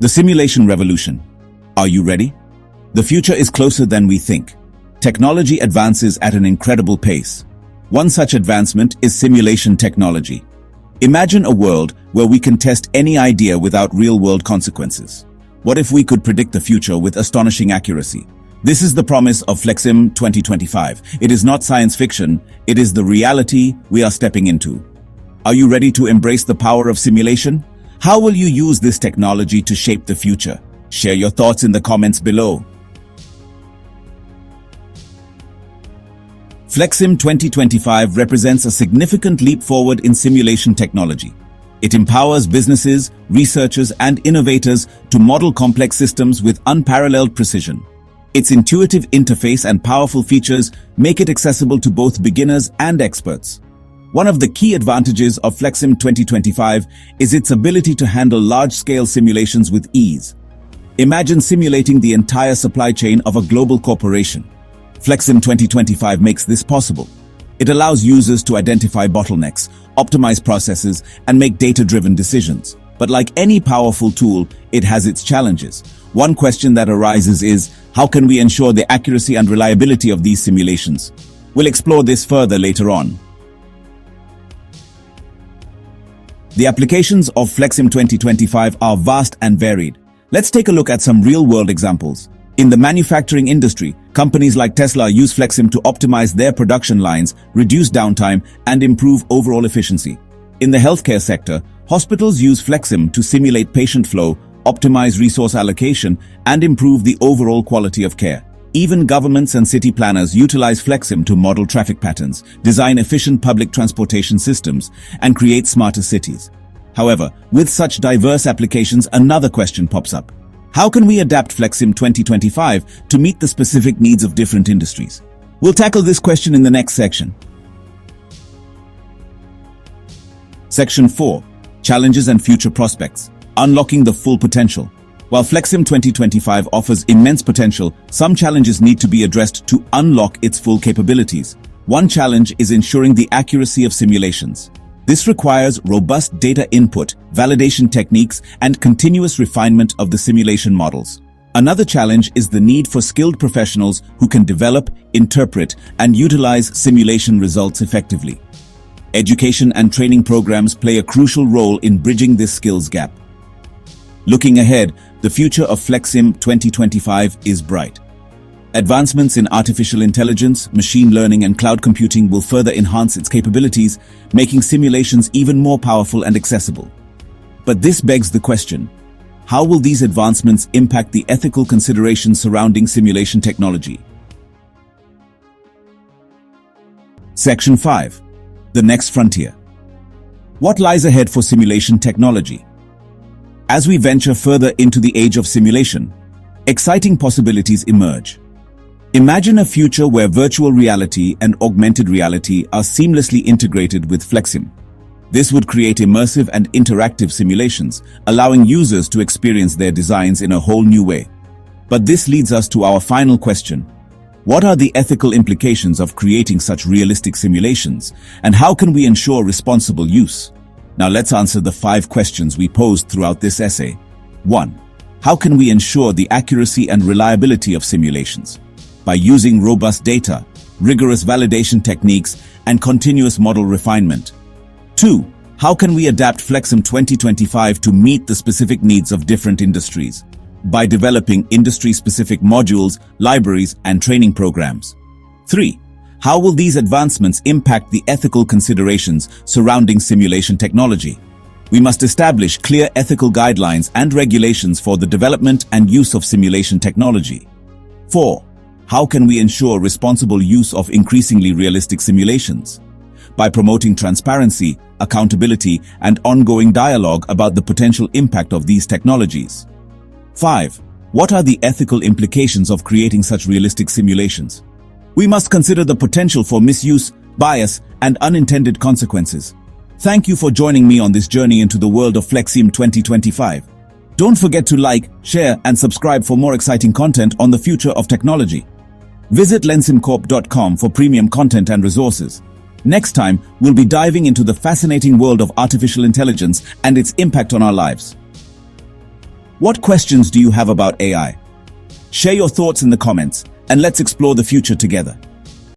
The simulation revolution. Are you ready? The future is closer than we think. Technology advances at an incredible pace. One such advancement is simulation technology. Imagine a world where we can test any idea without real-world consequences. What if we could predict the future with astonishing accuracy? This is the promise of Flexsim 2025. It is not science fiction, it is the reality we are stepping into. Are you ready to embrace the power of simulation? How will you use this technology to shape the future? Share your thoughts in the comments below. Flexsim 2025 represents a significant leap forward in simulation technology. It empowers businesses, researchers, and innovators to model complex systems with unparalleled precision. Its intuitive interface and powerful features make it accessible to both beginners and experts. One of the key advantages of Flexsim 2025 is its ability to handle large-scale simulations with ease. Imagine simulating the entire supply chain of a global corporation. Flexsim 2025 makes this possible. It allows users to identify bottlenecks, optimize processes, and make data-driven decisions. But like any powerful tool, it has its challenges. One question that arises is, how can we ensure the accuracy and reliability of these simulations? We'll explore this further later on. The applications of Flexsim 2025 are vast and varied. Let's take a look at some real-world examples. In the manufacturing industry, companies like Tesla use Flexsim to optimize their production lines, reduce downtime, and improve overall efficiency. In the healthcare sector, hospitals use Flexsim to simulate patient flow, optimize resource allocation, and improve the overall quality of care. Even governments and city planners utilize Flexsim to model traffic patterns, design efficient public transportation systems, and create smarter cities. However, with such diverse applications, another question pops up. How can we adapt Flexsim 2025 to meet the specific needs of different industries? We'll tackle this question in the next section. Section 4. Challenges and future prospects. Unlocking the full potential. While Flexsim 2025 offers immense potential, some challenges need to be addressed to unlock its full capabilities. One challenge is ensuring the accuracy of simulations. This requires robust data input, validation techniques, and continuous refinement of the simulation models. Another challenge is the need for skilled professionals who can develop, interpret, and utilize simulation results effectively. Education and training programs play a crucial role in bridging this skills gap. Looking ahead, the future of Flexsim 2025 is bright. Advancements in artificial intelligence, machine learning, and cloud computing will further enhance its capabilities, making simulations even more powerful and accessible. But this begs the question, how will these advancements impact the ethical considerations surrounding simulation technology? Section 5. The next frontier. What lies ahead for simulation technology? As we venture further into the age of simulation, exciting possibilities emerge. Imagine a future where virtual reality and augmented reality are seamlessly integrated with Flexsim. This would create immersive and interactive simulations, allowing users to experience their designs in a whole new way. But this leads us to our final question. What are the ethical implications of creating such realistic simulations, and how can we ensure responsible use? Now let's answer the 5 questions we posed throughout this essay. 1. How can we ensure the accuracy and reliability of simulations? By using robust data, rigorous validation techniques, and continuous model refinement. 2. How can we adapt Flexsim 2025 to meet the specific needs of different industries? By developing industry-specific modules, libraries, and training programs. 3. How will these advancements impact the ethical considerations surrounding simulation technology? We must establish clear ethical guidelines and regulations for the development and use of simulation technology. 4. How can we ensure responsible use of increasingly realistic simulations? By promoting transparency, accountability, and ongoing dialogue about the potential impact of these technologies. 5. What are the ethical implications of creating such realistic simulations? We must consider the potential for misuse, bias, and unintended consequences. Thank you for joining me on this journey into the world of Flexsim 2025. Don't forget to like, share, and subscribe for more exciting content on the future of technology. Visit LeanSimCorp.com for premium content and resources. Next time, we'll be diving into the fascinating world of artificial intelligence and its impact on our lives. What questions do you have about AI? Share your thoughts in the comments, and let's explore the future together.